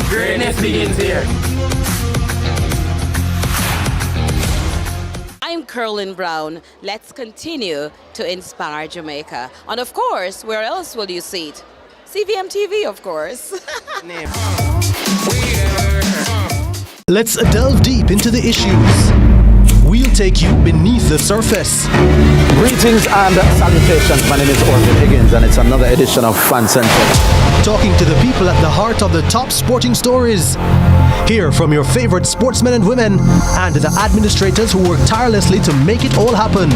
Greatness begins here. I'm Curlin Brown. Let's continue to inspire Jamaica. And of course, where else will you see it? CVM TV, of course. Let's delve deep into the issues. We'll take you beneath the surface. Greetings and salutations. My name is Orville Higgins and it's another edition of Fan Central. Talking to the people at the heart of the top sporting stories. Hear from your favorite sportsmen and women and the administrators who work tirelessly to make it all happen.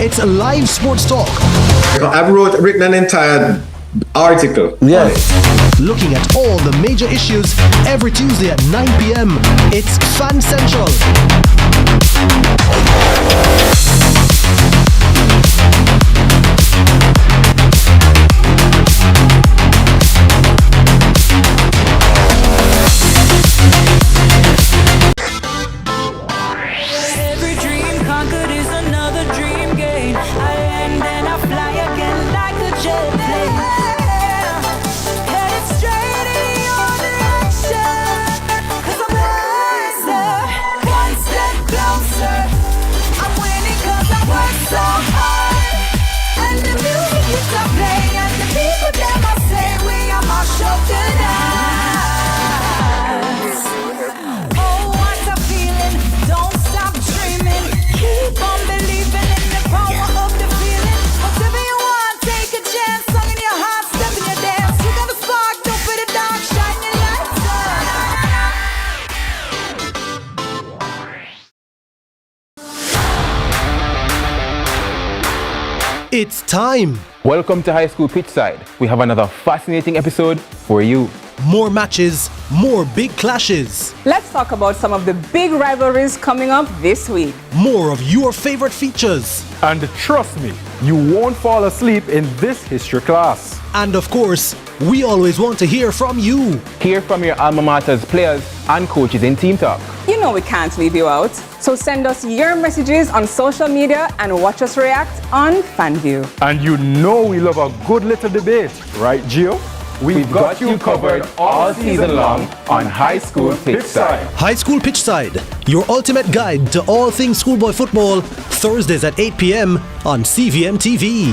It's live sports talk. I've written an entire article. Yeah. Looking at all the major issues every Tuesday at 9 p.m. It's Fan Central. Every dream conquered is another dream gained. I land and I fly again like a jet plane. Headed straight in your direction. 'Cause I'm wiser, one step closer. I'm winning 'cause I work so hard. And the music is a play, and the people them I say we are my show tonight. Oh, what a feeling! Don't stop dreaming. Keep on believing in the power of the feeling. Whatever you want, take a chance. Song in your heart, step in your dance. You got a spark, don't put it down. Shine your lights on. It's time. Welcome to High School Pitchside. We have another fascinating episode for you. More matches, more big clashes, Let's talk about some of the big rivalries coming up this week. more of your favorite features. And trust me, you won't fall asleep in this history class. And of course, we always want to hear from you. Hear from your alma mater's players and coaches in Team Talk. You know we can't leave you out. So send us your messages on social media and watch us react on FanView. And you know we love a good little debate, right, Gio? We've got you covered all season long on High School Pitchside. High School Pitchside, your ultimate guide to all things schoolboy football, Thursdays at 8 p.m. on CVM TV.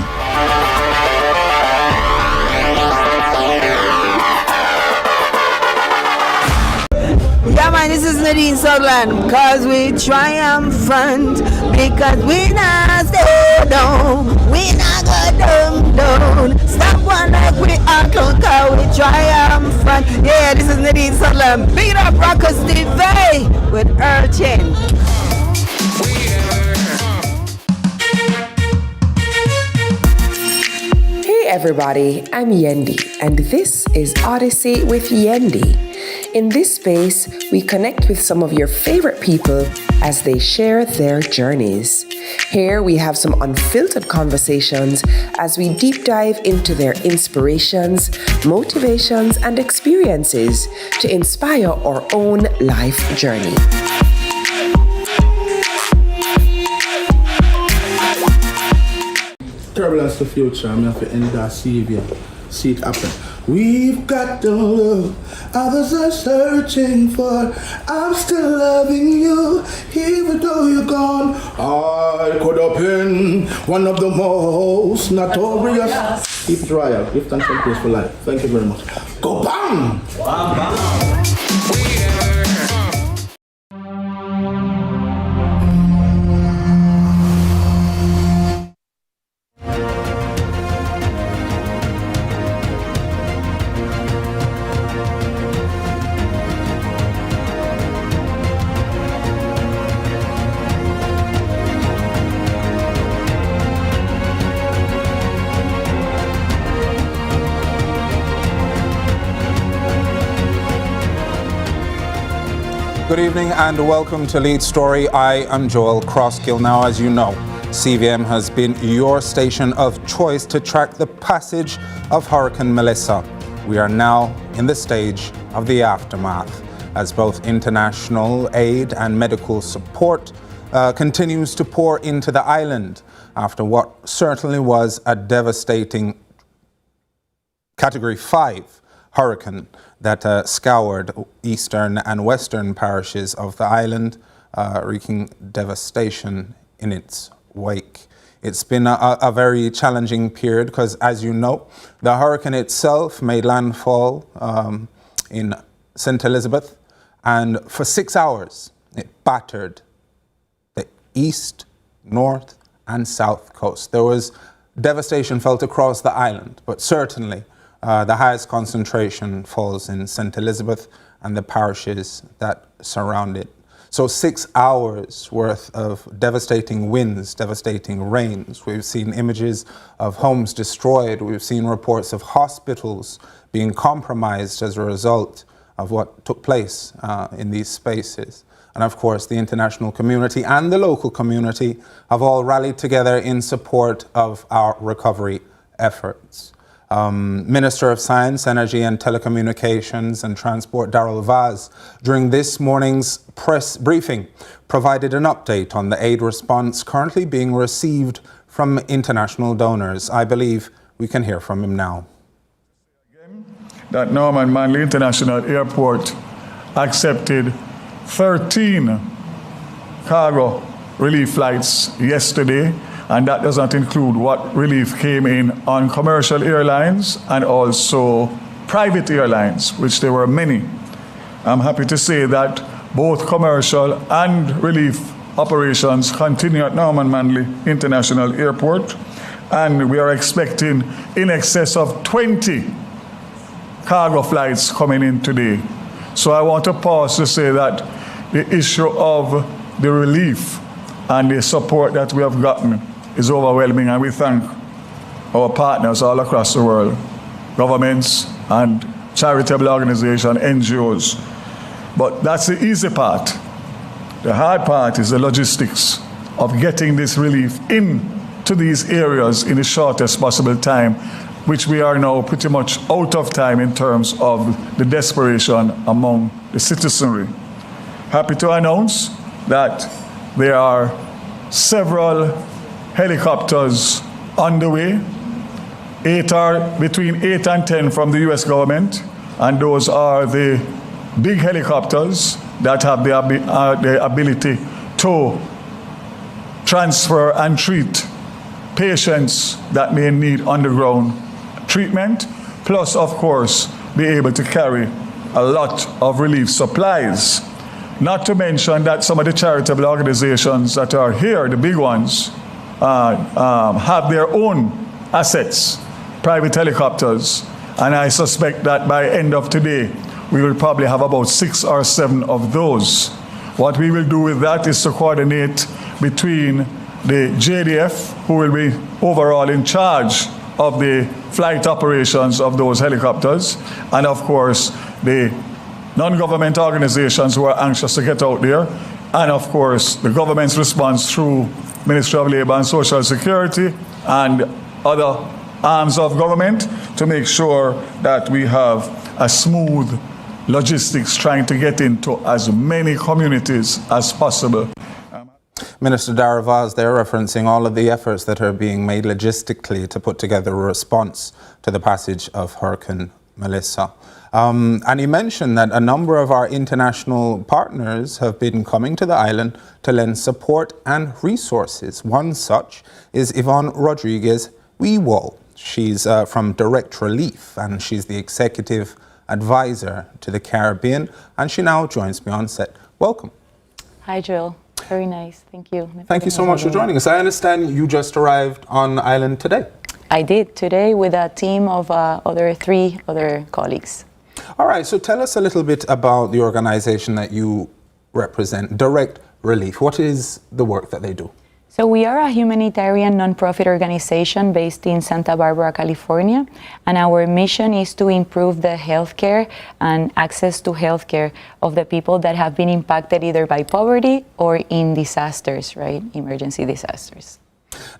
Yeah, man, this is Nadine Sutherland, cause we triumphant, because we not stay down, we not go down. Stop one like we are cause we triumphant. Yeah, this is Nadine Sutherland, big it up Rockers TV with Urchin. Hey everybody, I'm Yendi, and this is Odyssey with Yendi. In this space, we connect with some of your favorite people as they share their journeys. Here we have some unfiltered conversations as we deep dive into their inspirations, motivations, and experiences to inspire our own life journey. Turbulence to future, I'm going to end that CVM. See it happen. We've got the love others are searching for. I'm still loving you, even though you're gone. I could have been one of the most notorious. Keep it royal. Give thanks and praise for life. Thank you very much. Go bam! Bam, bam. Good evening and welcome to Lead Story. I am Joel Crosskill. Now, as you know, CVM has been your station of choice to track the passage of Hurricane Melissa. We are now in the stage of the aftermath as both international aid and medical support continues to pour into the island after what certainly was a devastating Category 5 hurricane that scoured eastern and western parishes of the island, wreaking devastation in its wake. It's been a very challenging period because, as you know, the hurricane itself made landfall in St. Elizabeth, and for 6 hours it battered the east, north, and south coast. There was devastation felt across the island, but certainly the highest concentration falls in St. Elizabeth and the parishes that surround it. So 6 hours worth of devastating winds, devastating rains. We've seen images of homes destroyed. We've seen reports of hospitals being compromised as a result of what took place in these spaces. And of course, the international community and the local community have all rallied together in support of our recovery efforts. Minister of Science, Energy and Telecommunications and Transport, Darrell Vaz, during this morning's press briefing, provided an update on the aid response currently being received from international donors. I believe we can hear from him now. That Norman Manley International Airport accepted 13 cargo relief flights yesterday, and that does not include what relief came in on commercial airlines and also private airlines, which there were many. I'm happy to say that both commercial and relief operations continue at Norman Manley International Airport, and we are expecting in excess of 20 cargo flights coming in today. So I want to pause to say that the issue of the relief and the support that we have gotten is overwhelming, and we thank our partners all across the world, governments and charitable organizations, NGOs. But that's the easy part. The hard part is the logistics of getting this relief into these areas in the shortest possible time, which we are now pretty much out of time in terms of the desperation among the citizenry. Happy to announce that there are several helicopters on the way. Between 8 and 10 from the US government, and those are the big helicopters that have the ability to transfer and treat patients that may need underground treatment, plus of course be able to carry a lot of relief supplies. Not to mention that some of the charitable organizations that are here, the big ones, have their own assets, private helicopters, and I suspect that by end of today, we will probably have about 6 or 7 of those. What we will do with that is to coordinate between the JDF, who will be overall in charge of the flight operations of those helicopters, and of course, the non-government organizations who are anxious to get out there, and of course, the government's response through Ministry of Labour and Social Security and other arms of government to make sure that we have a smooth logistics trying to get into as many communities as possible. Minister Darrell Vaz there referencing all of the efforts that are being made logistically to put together a response to the passage of Hurricane Melissa. And he mentioned that a number of our international partners have been coming to the island to lend support and resources. One such is Yvonne Rodriguez Wewall. She's from Direct Relief, and she's the executive advisor to the Caribbean, and she now joins me on set. Welcome. Hi, Joel. Very nice. Thank you. Thank you so much for joining us. I understand you just arrived on the island today. I did, today with a team of 3 other colleagues. All right, so tell us a little bit about the organization that you represent, Direct Relief. What is the work that they do? So we are a humanitarian nonprofit organization based in Santa Barbara, California, and our mission is to improve the healthcare and access to healthcare of the people that have been impacted either by poverty or in disasters, right? Emergency disasters.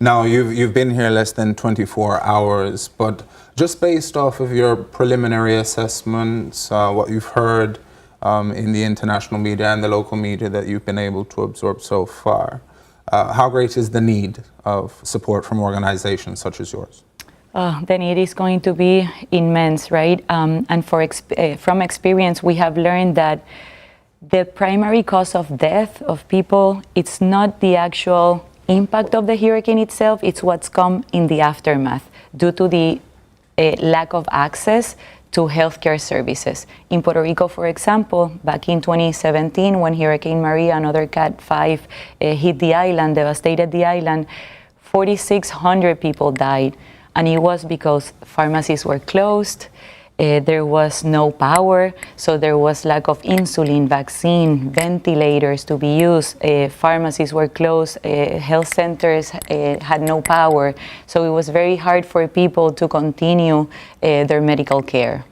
Now, you've been here less than 24 hours, but just based off of your preliminary assessments, what you've heard in the international media and the local media that you've been able to absorb so far, how great is the need of support from organizations such as yours? The need is going to be immense, right? And from experience, we have learned that the primary cause of death of people, it's not the actual impact of the hurricane itself, it's what's come in the aftermath due to the lack of access to healthcare services. In Puerto Rico, for example, back in 2017, when Hurricane Maria and other Cat 5 hit the island, devastated the island, 4,600 people died. And it was because pharmacies were closed, there was no power, so there was lack of insulin, vaccine, ventilators to be used, pharmacies were closed, health centers had no power, so it was very hard for people to continue their medical care.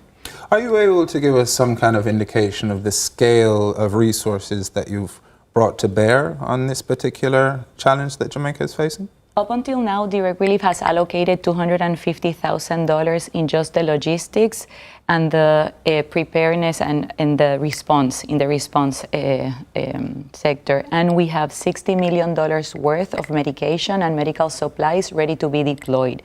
Are you able to give us some kind of indication of the scale of resources that you've brought to bear on this particular challenge that Jamaica is facing? Up until now, Direct Relief has allocated $250,000 in just the logistics and the preparedness and the response, in the response sector. And we have $60 million worth of medication and medical supplies ready to be deployed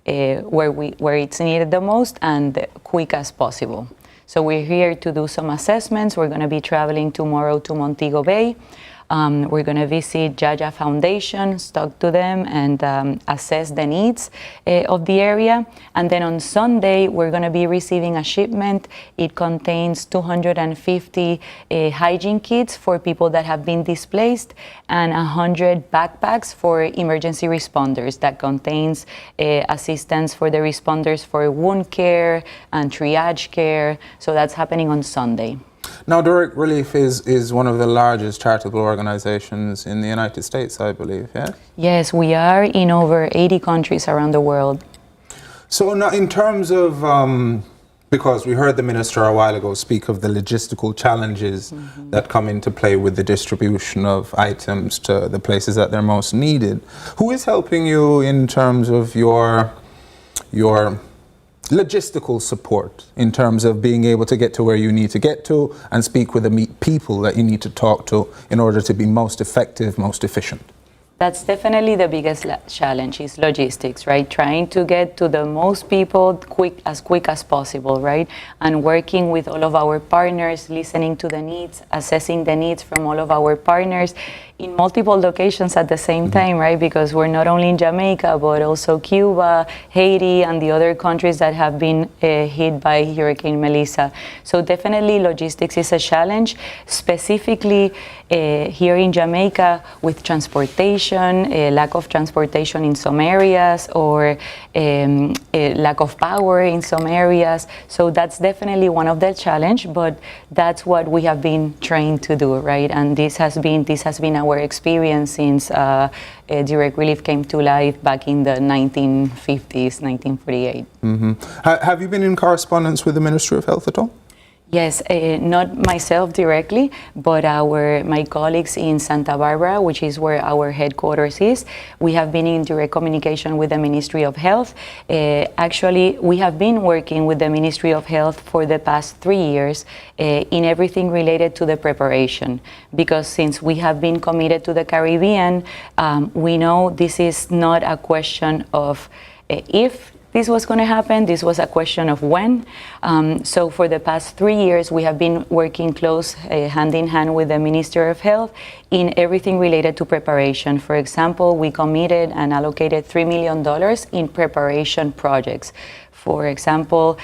where it's needed the most and quick as possible. So we're here to do some assessments. We're going to be traveling tomorrow to Montego Bay. We're going to visit Jaja Foundation, talk to them, and assess the needs of the area. And then on Sunday, we're going to be receiving a shipment. It contains 250 hygiene kits for people that have been displaced and 100 backpacks for emergency responders that contains assistance for the responders for wound care and triage care. So that's happening on Sunday. Now, Direct Relief is one of the largest charitable organizations in the United States, I believe, yes? Yes, we are in over 80 countries around the world. So now in terms of, because we heard the minister a while ago speak of the logistical challenges that come into play with the distribution of items to the places that they're most needed, who is helping you in terms of your logistical support in terms of being able to get to where you need to get to and speak with the people that you need to talk to in order to be most effective, most efficient? That's definitely the biggest challenge is logistics, right? Trying to get to the most people quick as possible, right? And working with all of our partners, listening to the needs, assessing the needs from all of our partners in multiple locations at the same time, right? Because we're not only in Jamaica, but also Cuba, Haiti, and the other countries that have been hit by Hurricane Melissa. So definitely logistics is a challenge, specifically here in Jamaica with transportation, lack of transportation in some areas, or lack of power in some areas. So that's definitely one of the challenge, but that's what we have been trained to do, right? And this has been our experience since Direct Relief came to life back in the 1950s, 1948. Have you been in correspondence with the Ministry of Health at all? Yes, not myself directly, but my colleagues in Santa Barbara, which is where our headquarters is. We have been in direct communication with the Ministry of Health. Actually, we have been working with the Ministry of Health for the past 3 years in everything related to the preparation, because since we have been committed to the Caribbean, we know this is not a question of if this was going to happen. This was a question of when. So for the past 3 years, we have been working close hand in hand with the Ministry of Health in everything related to preparation. For example, we committed and allocated $3 million in preparation projects. For example,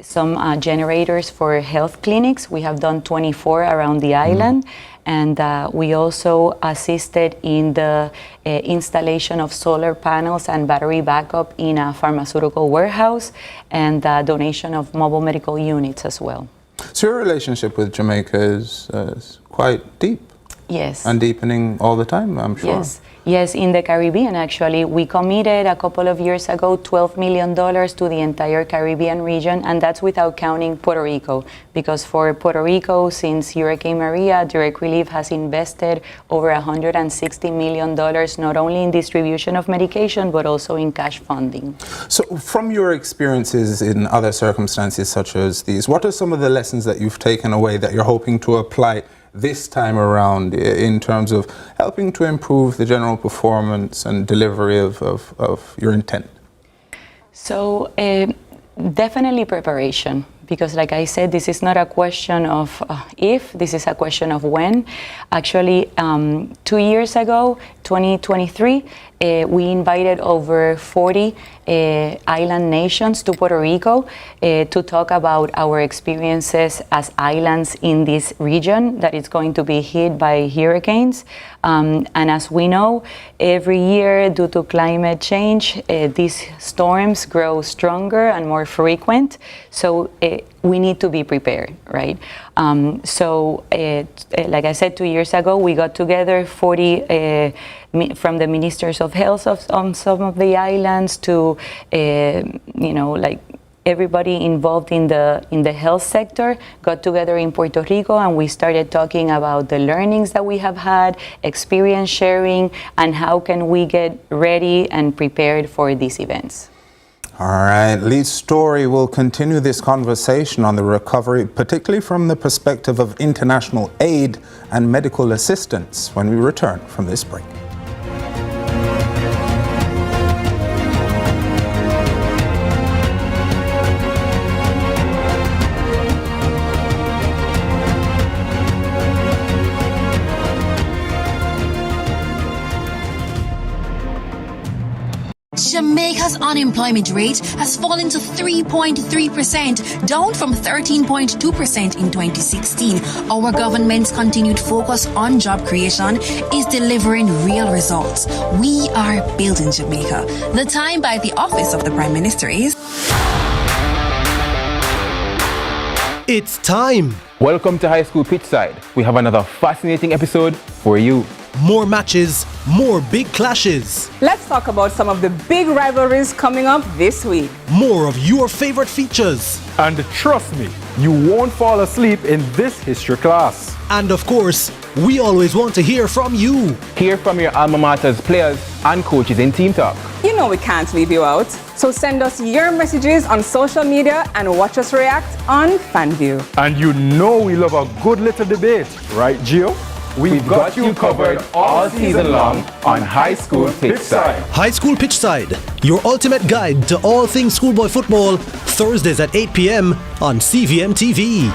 some generators for health clinics. We have done 24 around the island. And we also assisted in the installation of solar panels and battery backup in a pharmaceutical warehouse, and donation of mobile medical units as well. So your relationship with Jamaica is quite deep. Yes. And deepening all the time, I'm sure. Yes, in the Caribbean, actually. We committed a couple of years ago $12 million to the entire Caribbean region, and that's without counting Puerto Rico, because for Puerto Rico, since Hurricane Maria, Direct Relief has invested over $160 million, not only in distribution of medication, but also in cash funding. So from your experiences in other circumstances such as these, what are some of the lessons that you've taken away that you're hoping to apply this time around in terms of helping to improve the general performance and delivery of your intent? So definitely preparation, because like I said, this is not a question of if, this is a question of when. Actually, 2 years ago, 2023, we invited over 40 island nations to Puerto Rico to talk about our experiences as islands in this region that is going to be hit by hurricanes. And as we know, every year due to climate change, these storms grow stronger and more frequent. So we need to be prepared, right? Like I said, 2 years ago, we got together 40 from the ministers of health on some of the islands to, like everybody involved in the health sector got together in Puerto Rico, and we started talking about the learnings that we have had, experience sharing, and how can we get ready and prepared for these events. All right, Lead Story will continue this conversation on the recovery, particularly from the perspective of international aid and medical assistance when we return from this break. Jamaica's unemployment rate has fallen to 3.3%, down from 13.2% in 2016. Our government's continued focus on job creation is delivering real results. We are building Jamaica. The time by the Office of the Prime Minister is... It's time. Welcome to High School Pitchside. We have another fascinating episode for you. More matches, more big clashes. Let's talk about some of the big rivalries coming up this week. More of your favorite features. And trust me, you won't fall asleep in this history class. And of course, we always want to hear from you. Hear from your alma mater's players and coaches in Team Talk. You know we can't leave you out. So send us your messages on social media and watch us react on FanView. And you know we love a good little debate, right, Gio? We've got you covered all season long on High School Pitchside. High School Pitchside, your ultimate guide to all things schoolboy football, Thursdays at 8 p.m. on CVM TV.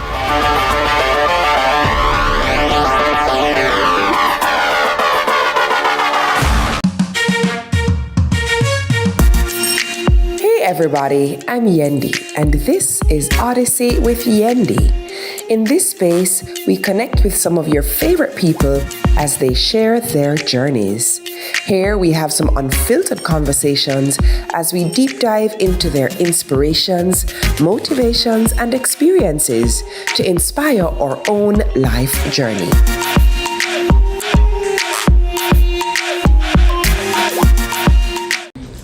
Hey everybody, I'm Yendi, and this is Odyssey with Yendi. In this space, we connect with some of your favorite people as they share their journeys. Here we have some unfiltered conversations as we deep dive into their inspirations, motivations, and experiences to inspire our own life journey.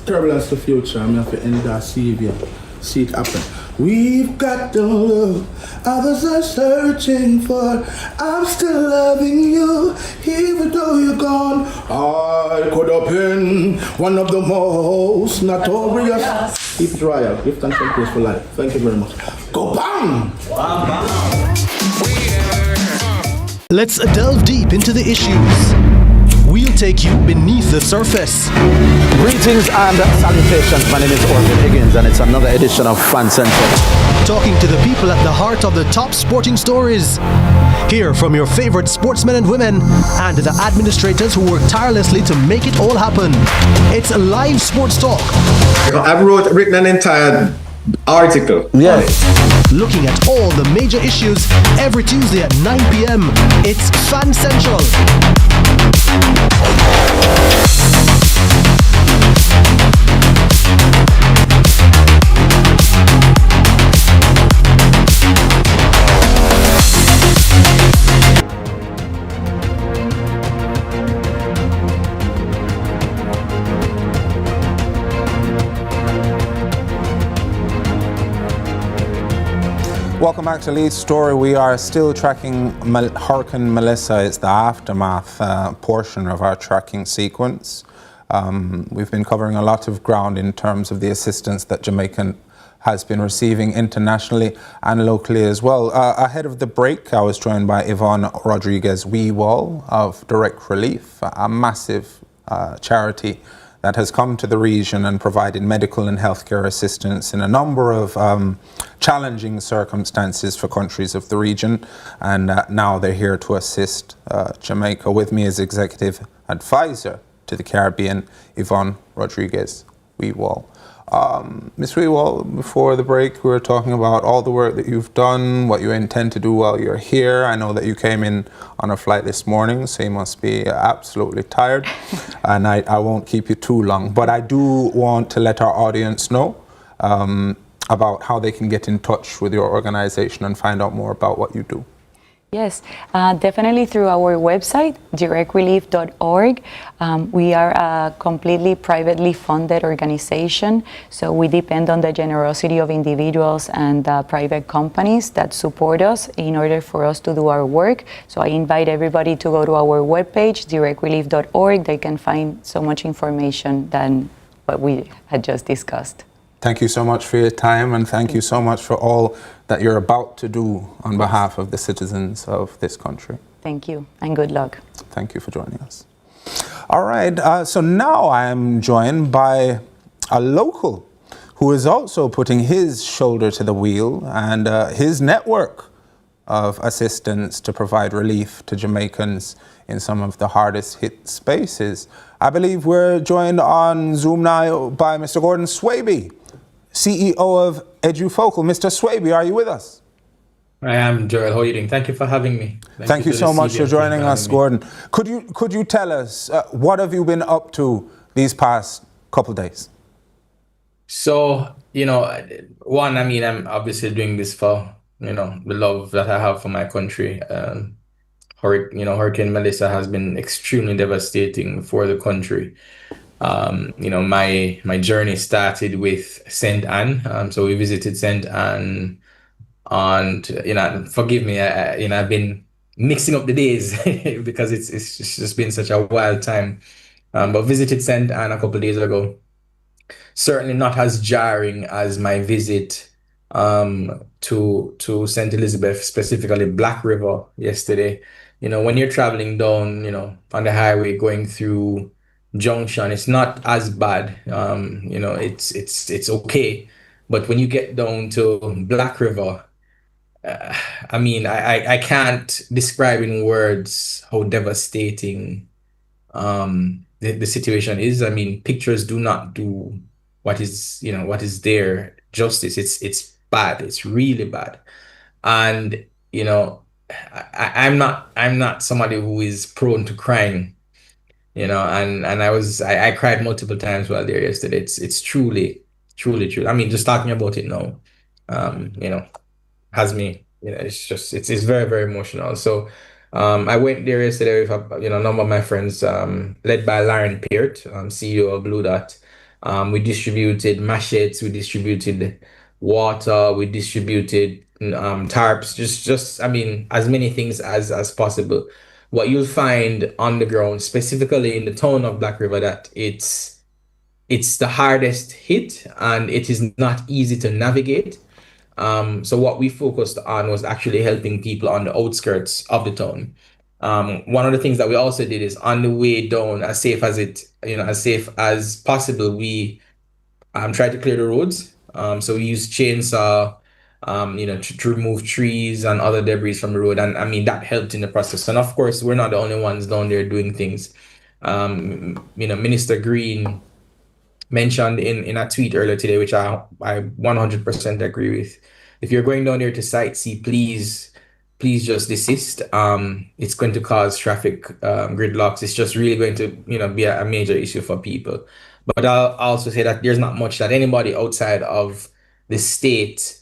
Turbulence to future, I'm have to end that CVM. See it happen. We've got the love others are searching for. I'm still loving you, even though you're gone. I could have been one of the most notorious. Keep it royal. Give thanks and praise for life. Thank you very much. Go bang! Let's delve deep into the issues. We'll take you beneath the surface. Greetings and salutations. My name is Orville Higgins, and it's another edition of Fan Center. Talking to the people at the heart of the top sporting stories. Hear from your favorite sportsmen and women and the administrators who work tirelessly to make it all happen. It's live sports talk. I've written an entire article. Yeah. Looking at all the major issues every Tuesday at 9 p.m. It's Fan Central. Welcome back to Lead Story. We are still tracking Hurricane Melissa. It's the aftermath portion of our tracking sequence. We've been covering a lot of ground in terms of the assistance that Jamaican has been receiving internationally and locally as well. Ahead of the break, I was joined by Yvonne Rodriguez Weewall of Direct Relief, a massive charity that has come to the region and provided medical and healthcare assistance in a number of challenging circumstances for countries of the region. And now they're here to assist Jamaica. With me as executive advisor to the Caribbean, Yvonne Rodriguez Weewall. Ms. Weewall, before the break, we were talking about all the work that you've done, what you intend to do while you're here. I know that you came in on a flight this morning, so you must be absolutely tired. And I won't keep you too long, but I do want to let our audience know about how they can get in touch with your organization and find out more about what you do. Yes, definitely through our website, directrelief.org. We are a completely privately funded organization, so we depend on the generosity of individuals and private companies that support us in order for us to do our work. So I invite everybody to go to our webpage, directrelief.org. They can find so much information than what we had just discussed. Thank you so much for your time, and thank you so much for all that you're about to do on behalf of the citizens of this country. Thank you, and good luck. Thank you for joining us. All right, so now I am joined by a local who is also putting his shoulder to the wheel and his network of assistance to provide relief to Jamaicans in some of the hardest hit spaces. I believe we're joined on Zoom now by Mr. Gordon Swaby, CEO of EduFocal. Mr. Swaby, are you with us? I am, Joel. How are you doing? Thank you for having me. Thank you so much for joining us, Gordon. Could you tell us what have you been up to these past couple days? So, one, I'm obviously doing this for, the love that I have for my country. Hurricane Melissa has been extremely devastating for the country. My journey started with St. Anne. So we visited St. Anne, and forgive me, I've been mixing up the days because it's just been such a wild time. But visited St. Anne a couple of days ago. Certainly not as jarring as my visit to St. Elizabeth, specifically Black River yesterday. When you're traveling down, on the highway going through Junction, it's not as bad. It's okay. But when you get down to Black River, I can't describe in words how devastating the situation is. Pictures do not do what is there justice. It's bad. It's really bad. And I'm not somebody who is prone to crying. And I cried multiple times while there yesterday. It's truly, truly true. Just talking about it now, has me, it's very, very emotional. So, I went there yesterday with a number of my friends, led by Lauren Peart, CEO of Blue Dot. We distributed machetes, we distributed water, we distributed tarps, just as many things as possible. What you'll find on the ground, specifically in the town of Black River, that it's the hardest hit and it is not easy to navigate. So what we focused on was actually helping people on the outskirts of the town. One of the things that we also did is on the way down, as safe as possible, we tried to clear the roads. So we used chainsaw, to remove trees and other debris from the road. And that helped in the process. And of course, we're not the only ones down there doing things. Minister Green mentioned in a tweet earlier today, which I 100% agree with. If you're going down there to sightsee, please just desist. It's going to cause traffic gridlocks. It's just really going to be a major issue for people. But I'll also say that there's not much that anybody outside of the state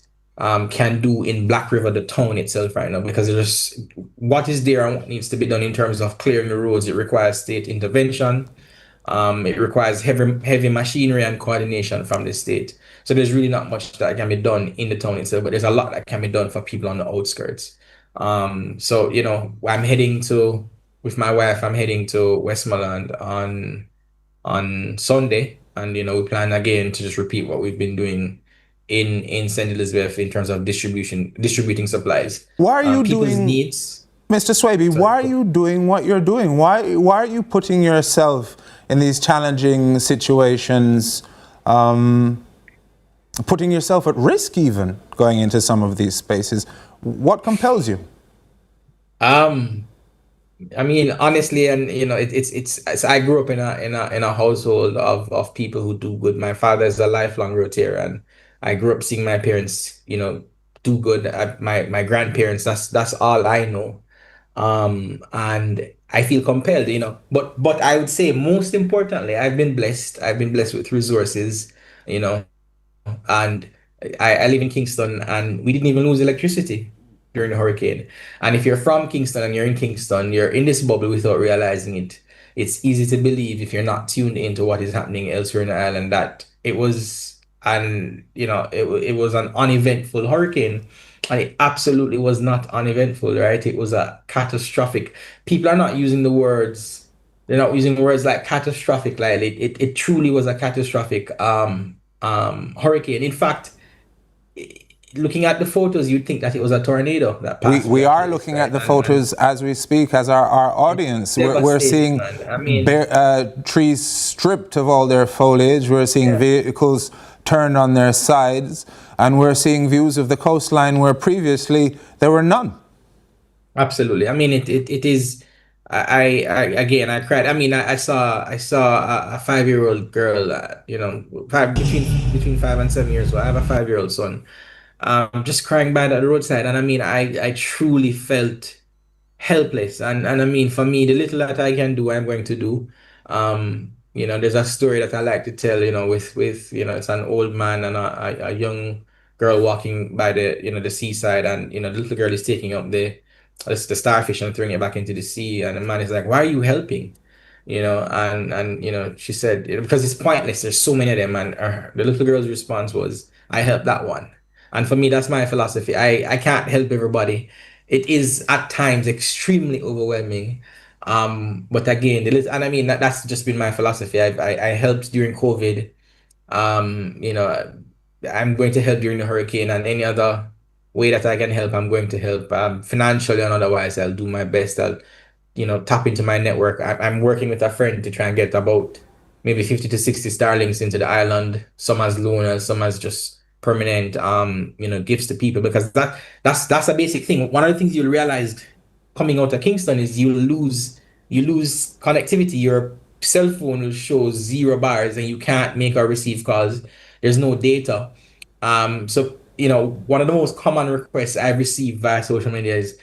can do in Black River, the town itself right now, because there's what is there and what needs to be done in terms of clearing the roads. It requires state intervention. It requires heavy machinery and coordination from the state. So there's really not much that can be done in the town itself, but there's a lot that can be done for people on the outskirts. So with my wife, I'm heading to Westmoreland on Sunday, and we plan again to just repeat what we've been doing in St. Elizabeth in terms of distributing supplies. Why are you people's doing needs? Mr. Swaby, why are you doing what you're doing? Why are you putting yourself in these challenging situations, putting yourself at risk even going into some of these spaces? What compels you? I mean, honestly, and you know, it's I grew up in a household of people who do good. My father is a lifelong Rotarian. I grew up seeing my parents, you know, do good. My grandparents, that's all I know. And I feel compelled, you know. But I would say most importantly, I've been blessed. I've been blessed with resources, you know, and I live in Kingston, and we didn't even lose electricity during the hurricane. And if you're from Kingston and you're in Kingston, you're in this bubble without realizing it. It's easy to believe, if you're not tuned into what is happening elsewhere in the island, that it was it was an uneventful hurricane. And it absolutely was not uneventful, right? It was a catastrophic. People are not using the words, they're not using words like catastrophic lightly. It truly was a catastrophic hurricane. In fact, looking at the photos, you'd think that it was a tornado that passed. We are looking at the photos as we speak, as our audience. We're seeing trees stripped of all their foliage. We're seeing vehicles turned on their sides, and we're seeing views of the coastline where previously there were none. Absolutely. I mean, it is. I cried. I mean, I saw a 5-year-old girl, between 5 and 7 years old. I have a 5-year-old son, just crying by the roadside, and I mean, I truly felt helpless. And I mean, for me, the little that I can do, I'm going to do. There's a story that I like to tell. With it's an old man and a young girl walking by the seaside, and the little girl is taking up the starfish and throwing it back into the sea, and the man is like, "Why are you helping?" And she said, because it's pointless. There's so many of them, and the little girl's response was, "I helped that one." And for me, that's my philosophy. I can't help everybody. It is at times extremely overwhelming. But again, and I mean that's just been my philosophy. I helped during COVID. I'm going to help during the hurricane, and any other way that I can help, I'm going to help. Financially and otherwise, I'll do my best. I'll tap into my network. I'm working with a friend to try and get about maybe 50 to 60 starlings into the island. Some as loaners, some as just permanent gifts to people, because that's a basic thing. One of the things you'll realize coming out of Kingston is you lose connectivity. Your cell phone will show 0 bars and you can't make or receive calls. There's no data. So one of the most common requests I've received via social media is,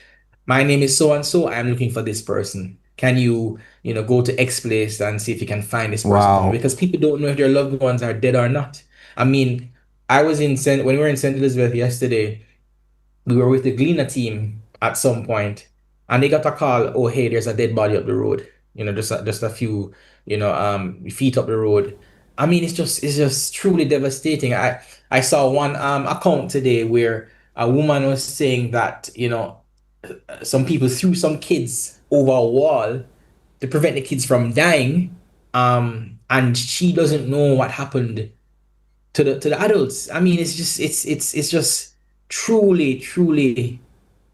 "My name is so and so, I'm looking for this person. Can you go to X place and see if you can find this person?" Wow. Because people don't know if their loved ones are dead or not. I mean, when we were in St. Elizabeth yesterday, we were with the Gleaner team at some point, and they got a call, "Oh, hey, there's a dead body up the road, just a few, feet up the road." I mean, it's just truly devastating. I saw one account today where a woman was saying that, some people threw some kids over a wall to prevent the kids from dying. And she doesn't know what happened to the adults. I mean, it's just truly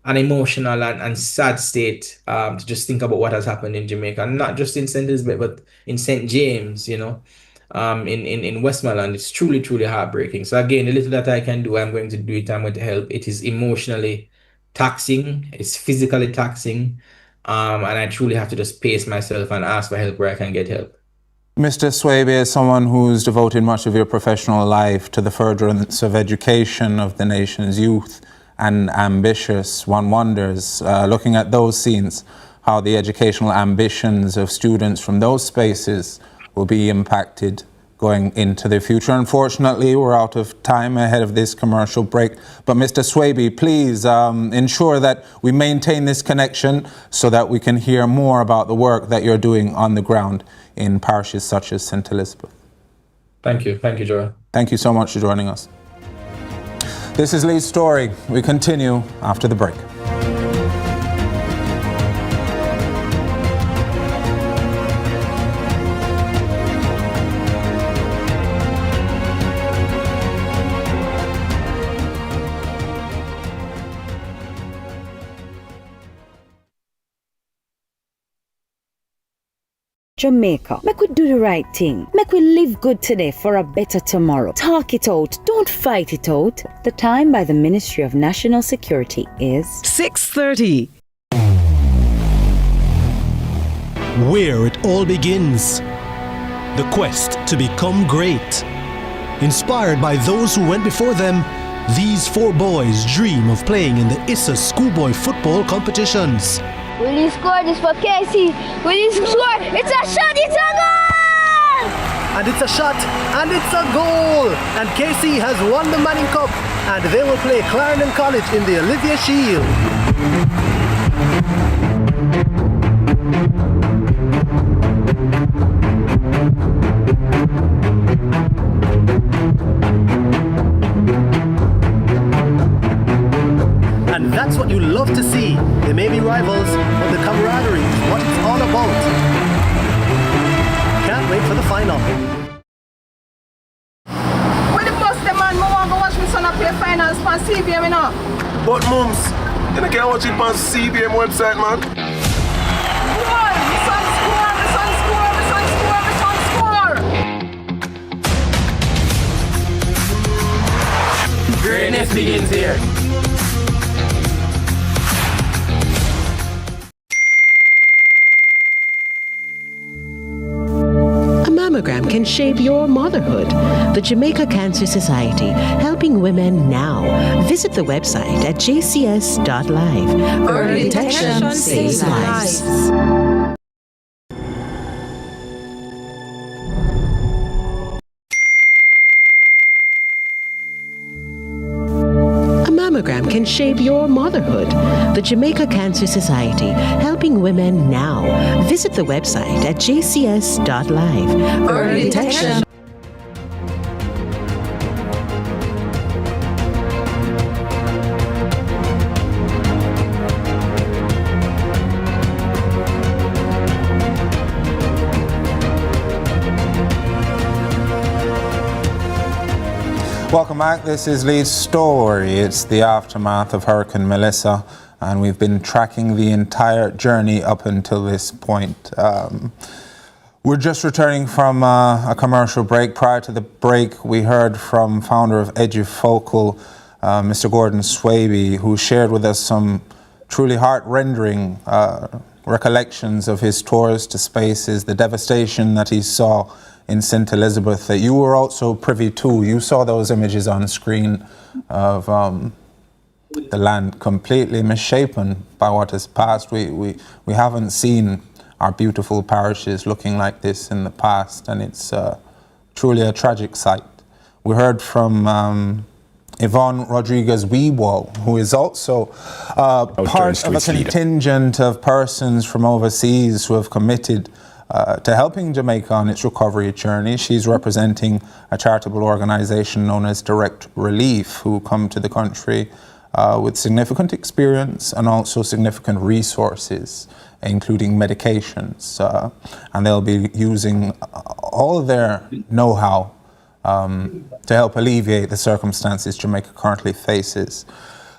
an emotional and sad state, to just think about what has happened in Jamaica, and not just in St. Elizabeth, but in St. James, in Westmoreland. It's truly heartbreaking. So again, the little that I can do, I'm going to do it. I'm going to help. It is emotionally taxing. It's physically taxing. And I truly have to just pace myself and ask for help where I can get help. Mr. Swaby, as someone who's devoted much of your professional life to the furtherance of education of the nation's youth and ambitious, one wonders, looking at those scenes, how the educational ambitions of students from those spaces will be impacted going into the future. Unfortunately, we're out of time ahead of this commercial break. But Mr. Swaby, please ensure that we maintain this connection so that we can hear more about the work that you're doing on the ground in parishes such as St. Elizabeth. Thank you, Joel. Thank you so much for joining us. This is Lee's Story. We continue after the break. Jamaica, make we do the right thing. Make we live good today for a better tomorrow. Talk it out. Don't fight it out. The time by the Ministry of National Security is 6:30. Where it all begins. The quest to become great. Inspired by those who went before them, these four boys dream of playing in the ISSA schoolboy football competitions. Will he score this for Casey? Will he score? It's a shot! It's a goal! And it's a shot, and it's a goal! And Casey has won the Manning Cup, and they will play Clarendon College in the Olivia Shield. And that's what you love to see. They may be rivals, but the camaraderie is what it's all about. Can't wait for the final. When the bus the man, I want to watch my son play finals for CVM, you know. But mums, you can't watch it on CVM website, man. Come on, my son score, my son score, my son score, my son score. Greatness begins here. A mammogram can shape your motherhood. The Jamaica Cancer Society, helping women now. Visit the website at jcs.live. Early detection saves lives. A mammogram can shape your motherhood. The Jamaica Cancer Society, helping women now. Visit the website at jcs.live. Early detection. Welcome back. This is Lee's Story. It's the aftermath of Hurricane Melissa, and we've been tracking the entire journey up until this point. We're just returning from a commercial break. Prior to the break, we heard from founder of EduFocal, Mr. Gordon Swaby, who shared with us some truly heart-rending recollections of his tours to spaces, the devastation that he saw in St. Elizabeth, that you were also privy to. You saw those images on screen of the land completely misshapen by what has passed. We haven't seen our beautiful parishes looking like this in the past, and it's truly a tragic sight. We heard from Yvonne Rodriguez-Weewall, who is also part of a contingent of persons from overseas who have committed to helping Jamaica on its recovery journey. She's representing a charitable organization known as Direct Relief, who come to the country with significant experience and also significant resources, including medications. And they'll be using all of their know-how to help alleviate the circumstances Jamaica currently faces.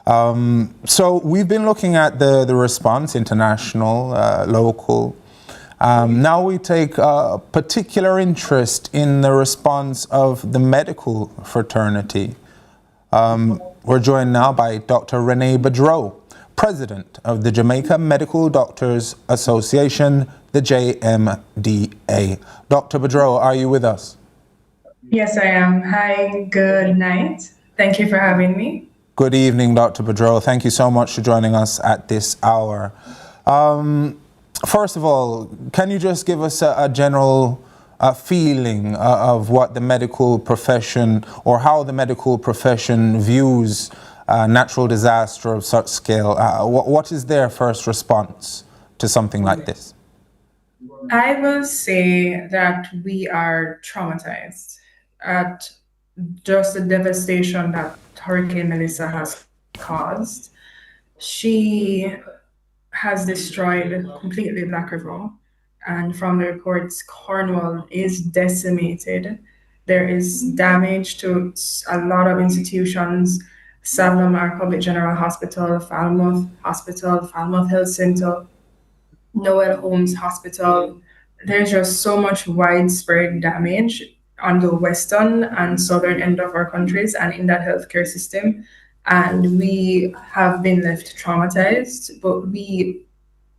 So we've been looking at the response, international, local. Now we take particular interest in the response of the medical fraternity. We're joined now by Dr. Renee Bedreau, President of the Jamaica Medical Doctors Association, the JMDA. Dr. Bedreau, are you with us? Yes, I am. Hi, good night. Thank you for having me. Good evening, Dr. Bedreau. Thank you so much for joining us at this hour. First of all, can you just give us a general feeling of what the medical profession, or how the medical profession views natural disaster of such scale? What is their first response to something like this? I will say that we are traumatized at just the devastation that Hurricane Melissa has caused. She has destroyed completely Black River, and from the reports, Cornwall is decimated. There is damage to a lot of institutions: Savannah Public General Hospital, Falmouth Hospital, Falmouth Health Center, Noel Holmes Hospital, there's just so much widespread damage on the western and southern end of our countries and in that healthcare system. And we have been left traumatized, but we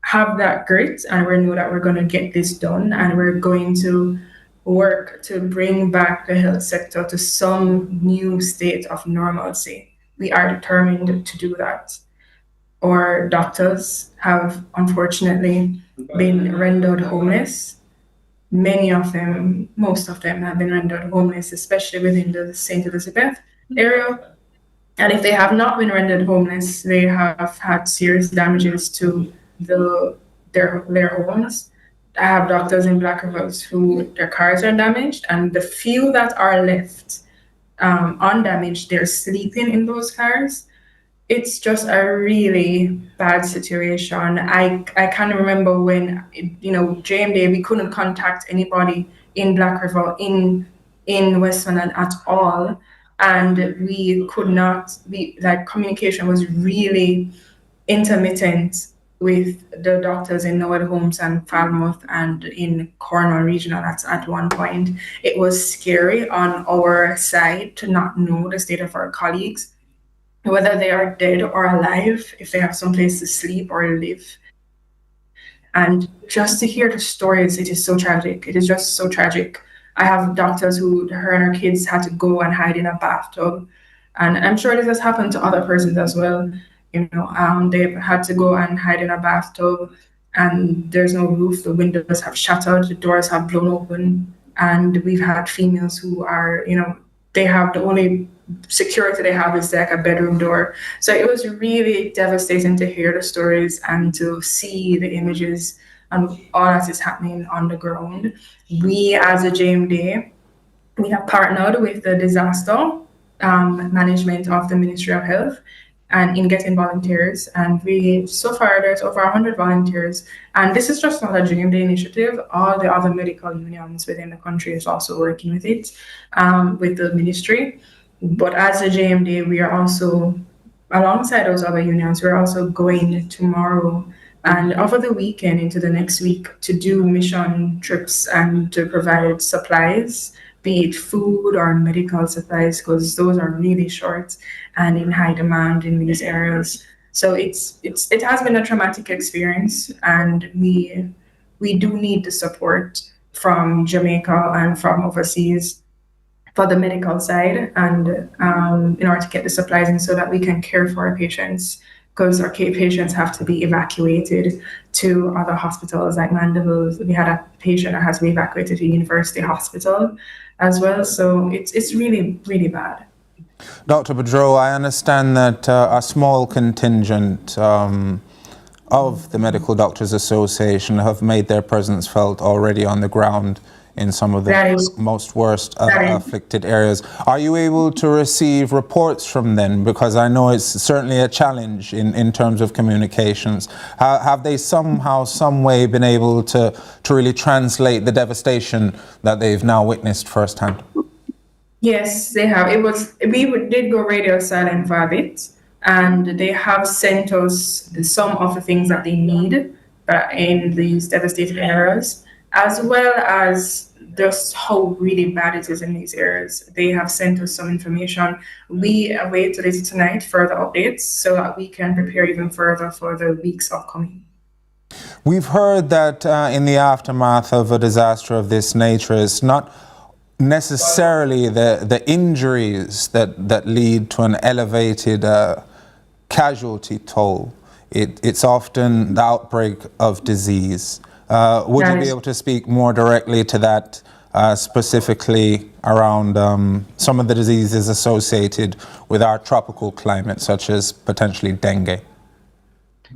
have that grit and we know that we're going to get this done and we're going to work to bring back the health sector to some new state of normalcy. We are determined to do that. Our doctors have unfortunately been rendered homeless. Many of them, most of them have been rendered homeless, especially within the St. Elizabeth area. And if they have not been rendered homeless, they have had serious damages to their homes. I have doctors in Black Rivers who their cars are damaged, and the few that are left undamaged, they're sleeping in those cars. It's just a really bad situation. I can remember when, JMD, we couldn't contact anybody in Black River, in Westmoreland at all. And we could not communication was really intermittent with the doctors in Noel Homes and Falmouth and in Cornwall Regional at one point. It was scary on our side to not know the state of our colleagues, whether they are dead or alive, if they have someplace to sleep or live. And just to hear the stories, it is so tragic. It is just so tragic. I have doctors who, her and her kids had to go and hide in a bathtub. And I'm sure this has happened to other persons as well. They've had to go and hide in a bathtub and there's no roof. The windows have shattered, the doors have blown open. And we've had females who are, they have the only security they have is like a bedroom door. So it was really devastating to hear the stories and to see the images and all that is happening on the ground. We as a JMD, we have partnered with the disaster management of the Ministry of Health and in getting volunteers. And so far there's over 100 volunteers. And this is just not a JMD initiative. All the other medical unions within the country is also working with it, with the ministry. But as a JMD, we are also, alongside those other unions, we're also going tomorrow and over the weekend into the next week to do mission trips and to provide supplies, be it food or medical supplies, because those are really short and in high demand in these areas. So it has been a traumatic experience, and we do need the support from Jamaica and from overseas for the medical side, and in order to get the supplies in so that we can care for our patients, because our patients have to be evacuated to other hospitals like Mandeville. We had a patient that has to be evacuated to University Hospital as well. So it's really, really bad. Dr. Boudreau, I understand that a small contingent of the Medical Doctors Association have made their presence felt already on the ground in some of the most worst afflicted areas. Are you able to receive reports from them? Because I know it's certainly a challenge in terms of communications. Have they somehow, some way been able to really translate the devastation that they've now witnessed firsthand? Yes, they have. We did go radio silent for a bit, and they have sent us some of the things that they need in these devastated areas, as well as just how really bad it is in these areas. They have sent us some information. We await tonight further updates so that we can prepare even further for the weeks upcoming. We've heard that in the aftermath of a disaster of this nature, it's not necessarily the injuries that lead to an elevated casualty toll. It's often the outbreak of disease. Would you be able to speak more directly to that, specifically around some of the diseases associated with our tropical climate, such as potentially dengue?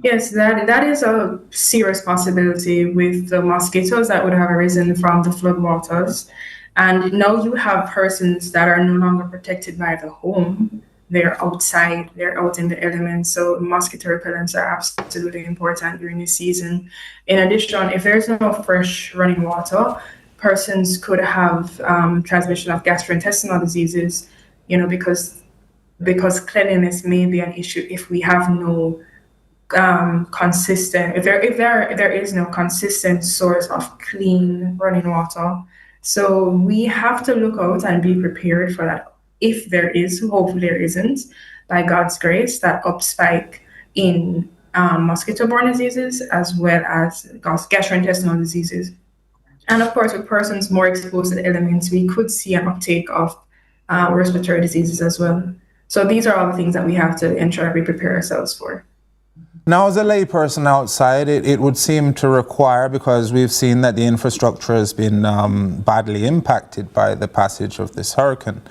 Yes, that is a serious possibility with the mosquitoes that would have arisen from the floodwaters. And now you have persons that are no longer protected by the home. They're outside, they're out in the elements. So mosquito repellents are absolutely important during the season. In addition, if there's no fresh running water, persons could have transmission of gastrointestinal diseases, because cleanliness may be an issue if we have no consistent, if there is no consistent source of clean running water. So we have to look out and be prepared for that. If there is, hopefully there isn't, by God's grace, that upspike in mosquito-borne diseases as well as gastrointestinal diseases. And of course, with persons more exposed to the elements, we could see an uptake of respiratory diseases as well. So these are all the things that we have to ensure we prepare ourselves for. Now, as a layperson outside, it would seem to require, because we've seen that the infrastructure has been badly impacted by the passage of this hurricane.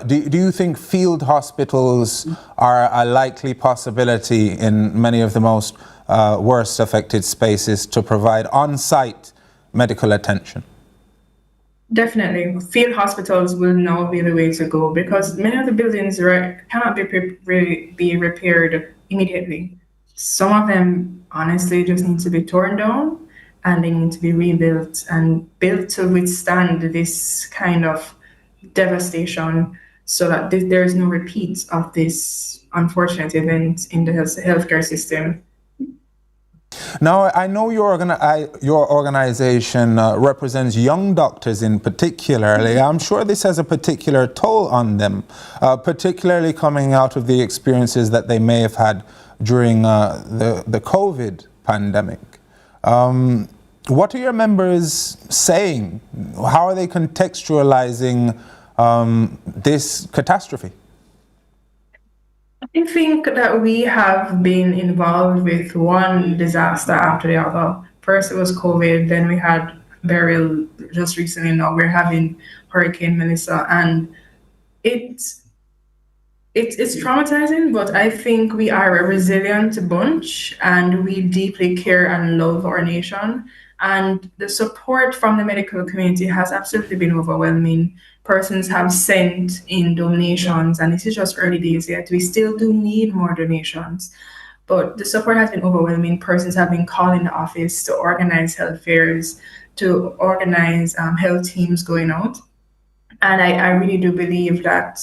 Do you think field hospitals are a likely possibility in many of the most worst affected spaces to provide on-site medical attention? Definitely. Field hospitals will now be the way to go because many of the buildings cannot be repaired immediately. Some of them honestly just need to be torn down and they need to be rebuilt and built to withstand this kind of devastation so that there is no repeat of this unfortunate event in the healthcare system. Now, I know your organization represents young doctors in particular. I'm sure this has a particular toll on them, particularly coming out of the experiences that they may have had during the COVID pandemic. What are your members saying? How are they contextualizing this catastrophe? I think that we have been involved with one disaster after the other. First it was COVID, then we had burial just recently. Now we're having Hurricane Melissa, and it's traumatizing, but I think we are a resilient bunch and we deeply care and love our nation. And the support from the medical community has absolutely been overwhelming. Persons have sent in donations, and this is just early days yet. We still do need more donations, but the support has been overwhelming. Persons have been calling the office to organize health fairs, to organize health teams going out. And I really do believe that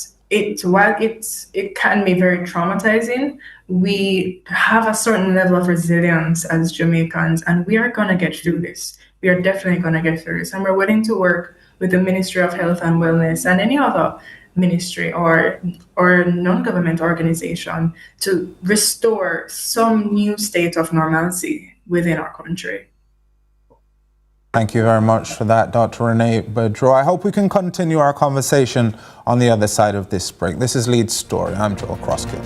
while it can be very traumatizing, we have a certain level of resilience as Jamaicans, and we are going to get through this. We are definitely going to get through this, and we're willing to work with the Ministry of Health and Wellness and any other ministry or non-government organization to restore some new state of normalcy within our country. Thank you very much for that, Dr. Renee Bedro. I hope we can continue our conversation on the other side of this break. This is Lead Story. I'm Joel Crosskill.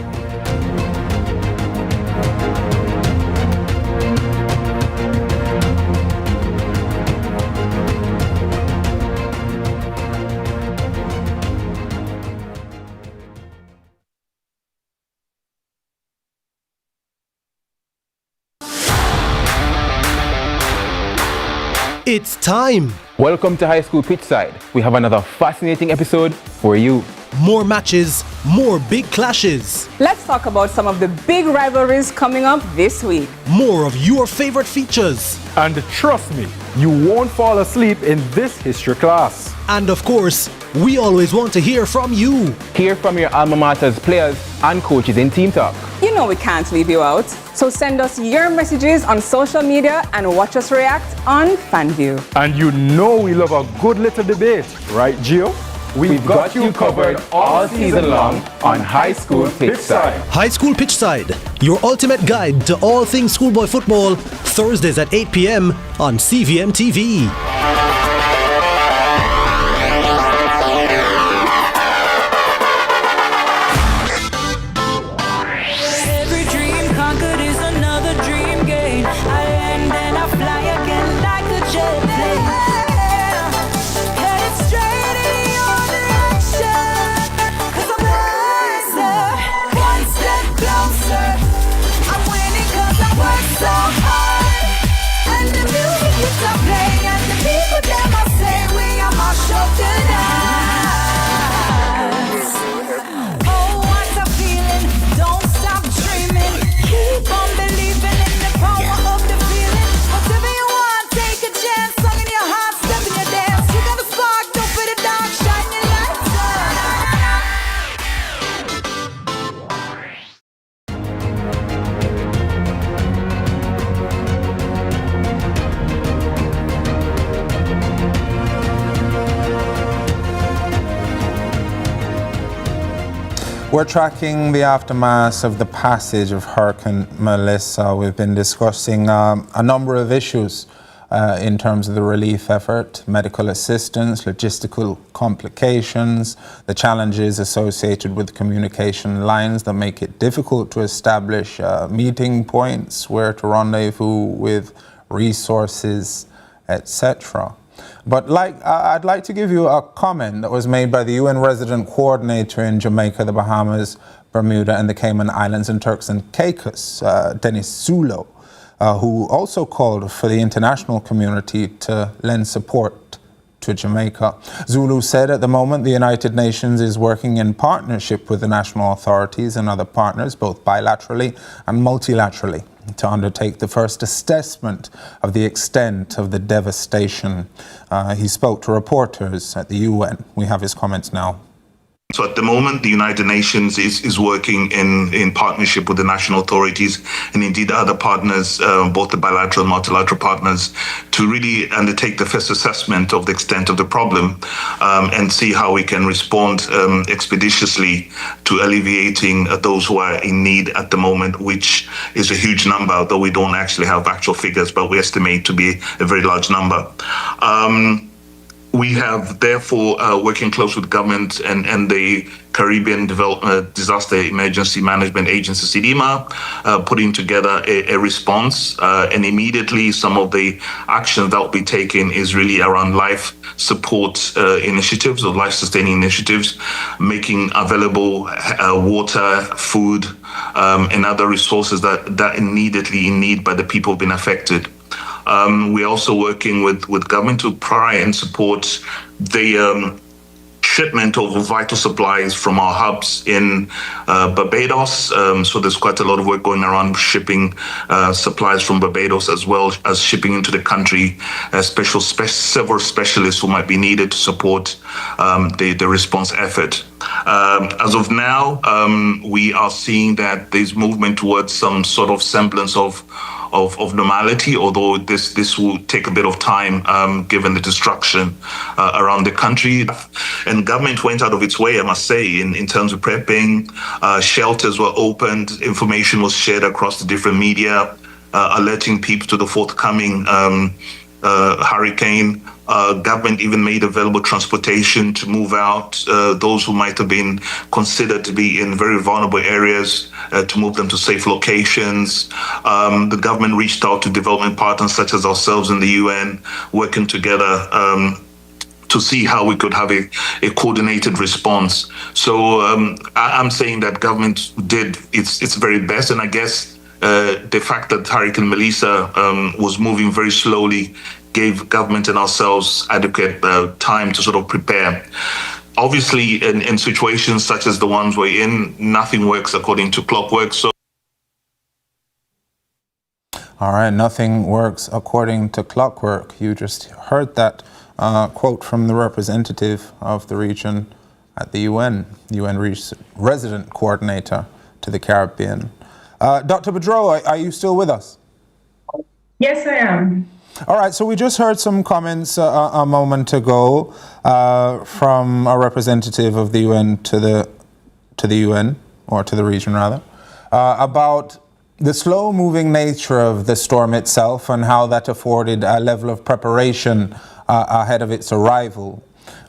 It's time. Welcome to High School Pitchside. We have another fascinating episode for you. More matches, more big clashes. Let's talk about some of the big rivalries coming up this week. More of your favorite features. And trust me, you won't fall asleep in this history class. And of course, we always want to hear from you. Hear from your alma mater's players and coaches in Team Talk. You know we can't leave you out. So send us your messages on social media and watch us react on FanView. And you know we love a good little debate, right, Gio? We've got you covered all season long on High School Pitchside. High School Pitchside, your ultimate guide to all things schoolboy football, Thursdays at 8 p.m. on CVM TV. So hard, and the music used to play, and the people We're tracking the aftermath of the passage of Hurricane Melissa. We've been discussing a number of issues in terms of the relief effort, medical assistance, logistical complications, the challenges associated with communication lines that make it difficult to establish meeting points where to rendezvous with resources, etc. But I'd like to give you a comment that was made by the UN resident coordinator in Jamaica, the Bahamas, Bermuda, and the Cayman Islands and Turks and Caicos, Dennis Zulo, who also called for the international community to lend support to Jamaica. Zulu said at the moment the United Nations is working in partnership with the national authorities and other partners, both bilaterally and multilaterally, to undertake the first assessment of the extent of the devastation. He spoke to reporters at the UN. We have his comments now. So at the moment, the United Nations is working in partnership with the national authorities and indeed other partners, both the bilateral and multilateral partners, to really undertake the first assessment of the extent of the problem and see how we can respond expeditiously to alleviating those who are in need at the moment, which is a huge number, although we don't actually have actual figures, but we estimate to be a very large number. We have therefore working close with government and the Caribbean Disaster Emergency Management Agency, CDMA, putting together a response. And immediately some of the actions that will be taken is really around life support initiatives or life sustaining initiatives, making available water, food, and other resources that immediately in need by the people who've been affected. We're also working with government to try and support the shipment of vital supplies from our hubs in Barbados. So there's quite a lot of work going around shipping supplies from Barbados, as well as shipping into the country several specialists who might be needed to support the response effort. As of now, we are seeing that there's movement towards some sort of semblance of normality, although this will take a bit of time given the destruction around the country. And government went out of its way, I must say, in terms of prepping. Shelters were opened, information was shared across the different media, alerting people to the forthcoming hurricane. Government even made available transportation to move out those who might have been considered to be in very vulnerable areas, to move them to safe locations. The government reached out to development partners such as ourselves in the UN, working together to see how we could have a coordinated response. So I'm saying that government did its very best, and I guess the fact that Hurricane Melissa was moving very slowly gave government and ourselves adequate time to sort of prepare. Obviously, in situations such as the ones we're in, nothing works according to clockwork. So, all right, nothing works according to clockwork. You just heard that quote from the representative of the region at the UN resident coordinator to the Caribbean. Dr. Boudreau, are you still with us? Yes, I am. All right, so we just heard some comments a moment ago from a representative of the UN to the UN, or to the region rather, about the slow-moving nature of the storm itself and how that afforded a level of preparation ahead of its arrival.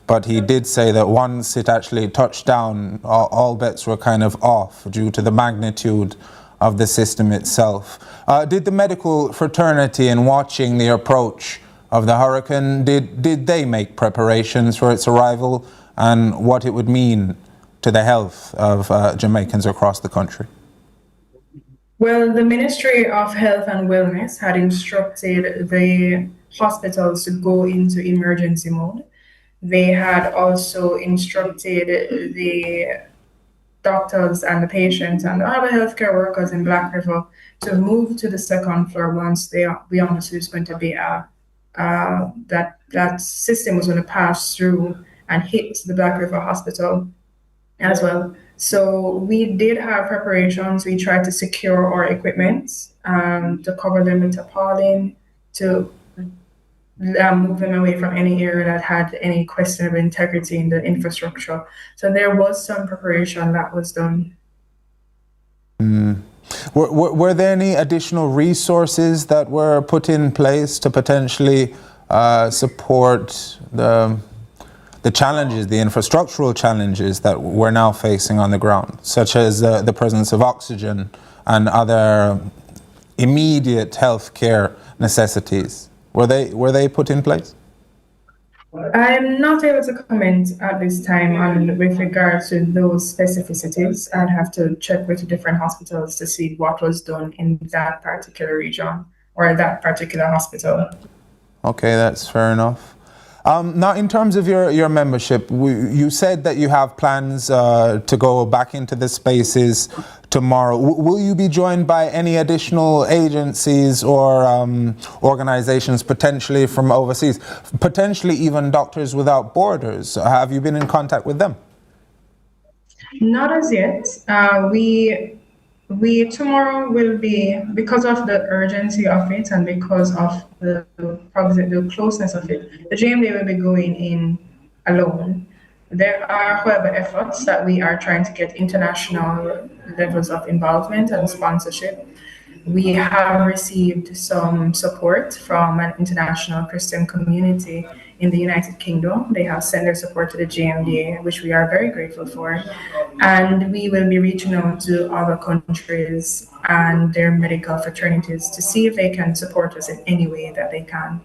But he did say that once it actually touched down, all bets were kind of off due to the magnitude of the system itself. Did the medical fraternity, in watching the approach of the hurricane, did they make preparations for its arrival and what it would mean to the health of Jamaicans across the country? Well, the Ministry of Health and Wellness had instructed the hospitals to go into emergency mode. They had also instructed the doctors and the patients and the other healthcare workers in Black River to move to the second floor once we understood it's going to be that system was going to pass through and hit the Black River Hospital as well. So we did have preparations. We tried to secure our equipment to cover them with tarpaulin, to move them away from any area that had any questionable integrity in the infrastructure. So there was some preparation that was done. Were there any additional resources that were put in place to potentially support the challenges, the infrastructural challenges that we're now facing on the ground, such as the presence of oxygen and other immediate healthcare necessities? Were they put in place? I'm not able to comment at this time on with regards to those specificities. I'd have to check with different hospitals to see what was done in that particular region or that particular hospital. Okay, that's fair enough. Now, in terms of your membership, you said that you have plans to go back into the spaces tomorrow. Will you be joined by any additional agencies or organizations potentially from overseas, potentially even Doctors Without Borders? Have you been in contact with them? Not as yet. We tomorrow will be, because of the urgency of it and because of the closeness of it, the GMD will be going in alone. There are, however, efforts that we are trying to get international levels of involvement and sponsorship. We have received some support from an international Christian community in the United Kingdom. They have sent their support to the GMDA, which we are very grateful for. And we will be reaching out to other countries and their medical fraternities to see if they can support us in any way that they can.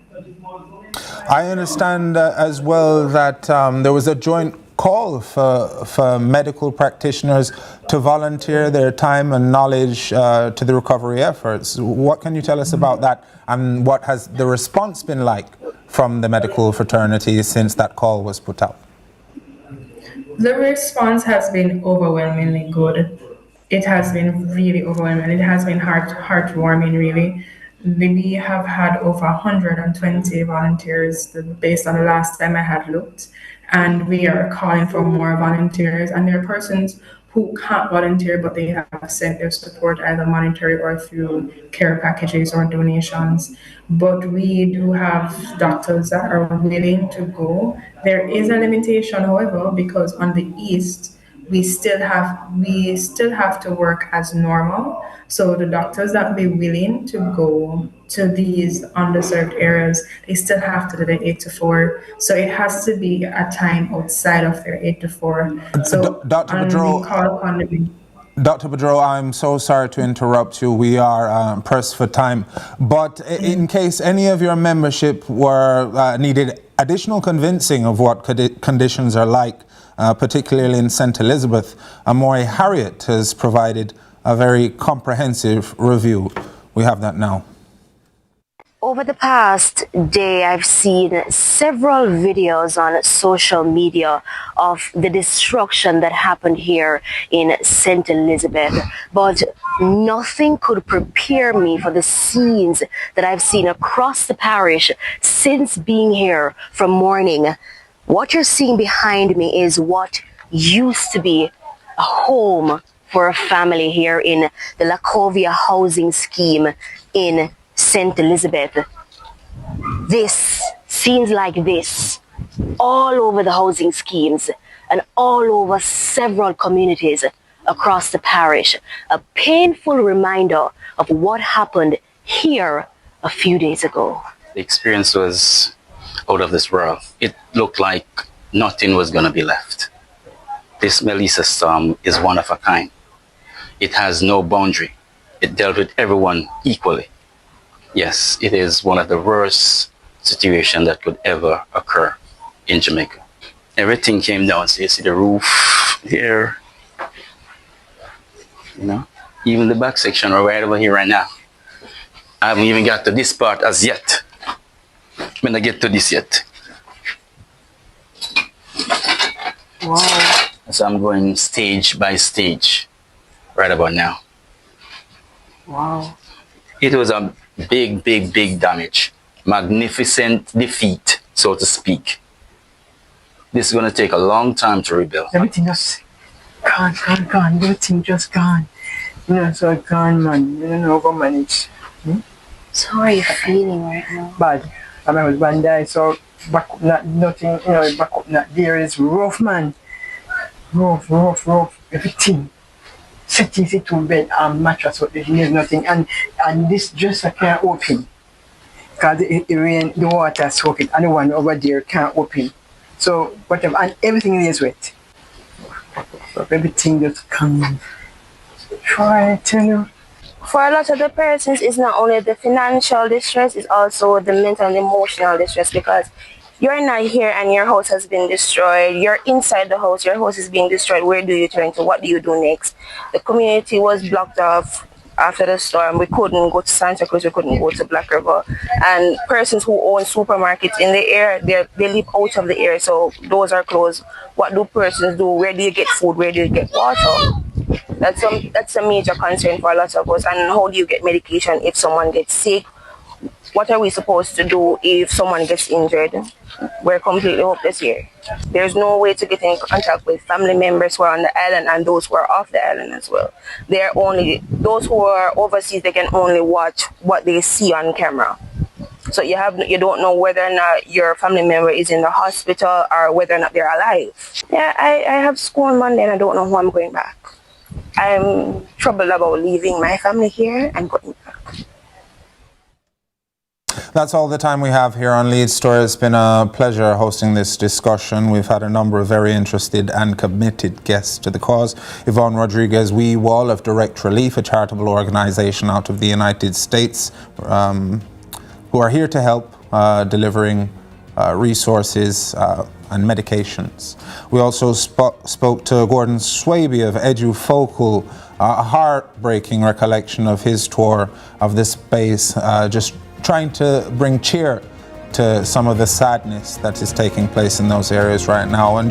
I understand as well that there was a joint call for medical practitioners to volunteer their time and knowledge to the recovery efforts. What can you tell us about that, and what has the response been like from the medical fraternity since that call was put out? The response has been overwhelmingly good. It has been really overwhelming. It has been heartwarming, really. We have had over 120 volunteers based on the last time I had looked, and we are calling for more volunteers. And there are persons who can't volunteer, but they have sent their support either monetary or through care packages or donations. But we do have doctors that are willing to go. There is a limitation, however, because on the east, we still have to work as normal. So the doctors that be willing to go to these underserved areas, they still have to do the 8 to 4. So it has to be a time outside of their 8 to 4. So Dr. Bedreau, I'm so sorry to interrupt you. We are pressed for time. But in case any of your membership were needed additional convincing of what conditions are like, particularly in St. Elizabeth, Amore Harriet has provided a very comprehensive review. We have that now. Over the past day, I've seen several videos on social media of the destruction that happened here in St. Elizabeth, but nothing could prepare me for the scenes that I've seen across the parish since being here from morning. What you're seeing behind me is what used to be a home for a family here in the Lacovia housing scheme in St. Elizabeth. Scenes like this, all over the housing schemes and all over several communities across the parish. A painful reminder of what happened here a few days ago. The experience was out of this world. It looked like nothing was going to be left. This Melissa storm is one of a kind. It has no boundary. It dealt with everyone equally. Yes, it is one of the worst situations that could ever occur in Jamaica. Everything came down. So you see the roof here, even the back section are right over here right now. I haven't even got to this part as yet. I'm gonna get to this yet. Wow. So I'm going stage by stage right about now. Wow. It was a big, big, big damage. Magnificent defeat, so to speak. This is going to take a long time to rebuild. Everything just gone. Everything just gone. So gone, man. You don't know how to manage. So how are you feeling right now? Bad. and my husband died, so back up not nothing, back up not there is rough, man. Rough, everything. Setting it to bed and mattress, but there's nothing, and this dresser can't open. Because it rain, the water soak it, and the one over there can't open. So whatever, and everything is wet. Everything just comes. Try to tell you. For a lot of the persons, it's not only the financial distress, it's also the mental and emotional distress, because you're not here and your house has been destroyed. You're inside the house, your house is being destroyed. Where do you turn to? What do you do next? The community was blocked off after the storm. We couldn't go to Santa Cruz, we couldn't go to Black River. And persons who own supermarkets in the area, they live out of the area, so those are closed. What do persons do? Where do you get food? Where do you get water? That's a major concern for a lot of us. And how do you get medication if someone gets sick? What are we supposed to do if someone gets injured? We're completely hopeless here. There's no way to get in contact with family members who are on the island and those who are off the island as well. Those who are overseas, they can only watch what they see on camera. So you don't know whether or not your family member is in the hospital or whether or not they're alive. Yeah, I have school on Monday and I don't know who I'm going back. I'm troubled about leaving my family here and going back. That's all the time we have here on Lead Story. It's been a pleasure hosting this discussion. We've had a number of very interested and committed guests to the cause. Yvonne Rodriguez Wall of Direct Relief, a charitable organization out of the United States, who are here to help delivering resources and medications. We also spoke to Gordon Swaby of EduFocal, a heartbreaking recollection of his tour of this space, just trying to bring cheer to some of the sadness that is taking place in those areas right now. And